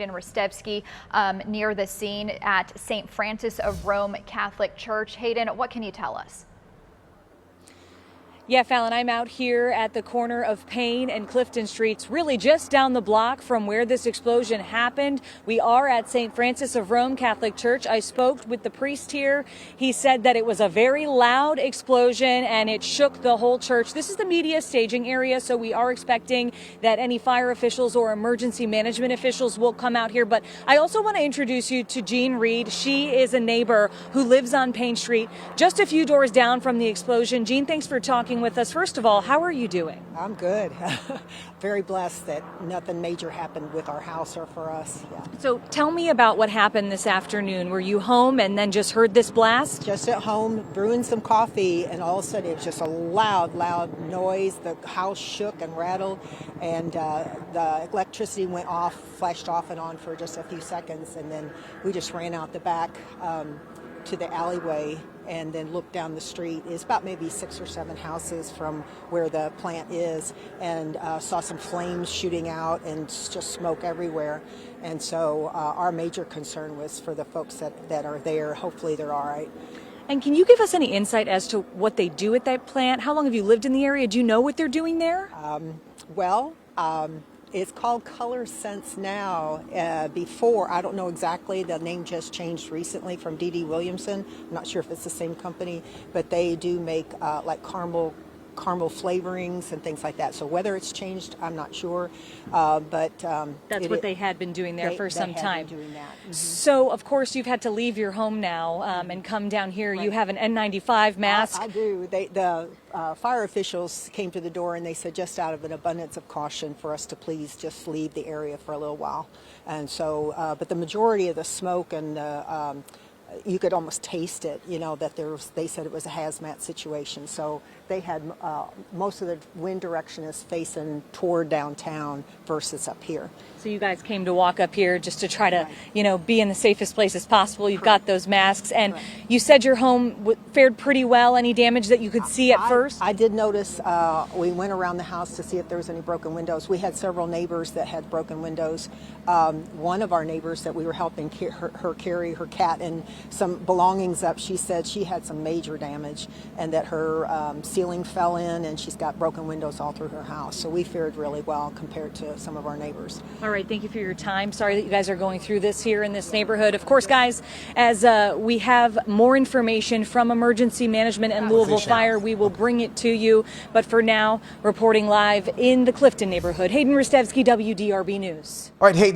In Ristevsky, near the scene at St. Francis of Rome Catholic Church. Hayden, what can you tell us? Yeah, Fallon, I'm out here at the corner of Payne and Clifton Streets, really just down the block from where this explosion happened. We are at St. Francis of Rome Catholic Church. I spoke with the priest here. He said that it was a very loud explosion and it shook the whole church. This is the media staging area, so we are expecting that any fire officials or emergency management officials will come out here. But I also want to introduce you to Jean Reed. She is a neighbor who lives on Payne Street, just a few doors down from the explosion. Jean, thanks for talking with us. First of all, how are you doing? I'm good. Very blessed that nothing major happened with our house or for us. Yeah. So tell me about what happened this afternoon. Were you home and then just heard this blast? Just at home, brewing some coffee, and all of a sudden it was just a loud noise. The house shook and rattled, and the electricity went off, flashed off and on for just a few seconds, and then we just ran out the back to the alleyway and then looked down the street. It's about maybe 6 or 7 houses from where the plant is, and saw some flames shooting out and just smoke everywhere. And so our major concern was for the folks that are there. Hopefully they're all right. And can you give us any insight as to what they do at that plant? How long have you lived in the area? Do you know what they're doing there? It's called Color Sense now. Before, I don't know exactly, the name just changed recently from D.D. Williamson. I'm not sure if it's the same company, but they do make like caramel flavorings and things like that. So whether it's changed, I'm not sure. But that's what they had been doing there for some time. Doing that. Mm-hmm. So of course you've had to leave your home now and come down here. Right. You have an N95 mask. I do. The fire officials came to the door and they said, just out of an abundance of caution, for us to please just leave the area for a little while. And so, but the majority of the smoke and the you could almost taste it, you know, that they said it was a hazmat situation. So they had most of the wind direction is facing toward downtown versus up here. So you guys came to walk up here just to try to, you know, be in the safest place as possible. You've got those masks, and you said your home fared pretty well. Any damage that you could see at first? I did notice, we went around the house to see if there was any broken windows. We had several neighbors that had broken windows. One of our neighbors that we were helping her carry her cat and some belongings up, she said she had some major damage and that her ceiling fell in, and she's got broken windows all through her house. So we fared really well compared to some of our neighbors. All right, thank you for your time. Sorry that you guys are going through this here in this neighborhood. Of course, guys, as we have more information from Emergency Management and Louisville Fire, we will bring it to you. But for now, reporting live in the Clifton neighborhood, Hayden Ristevsky, WDRB News. All right, Hayden.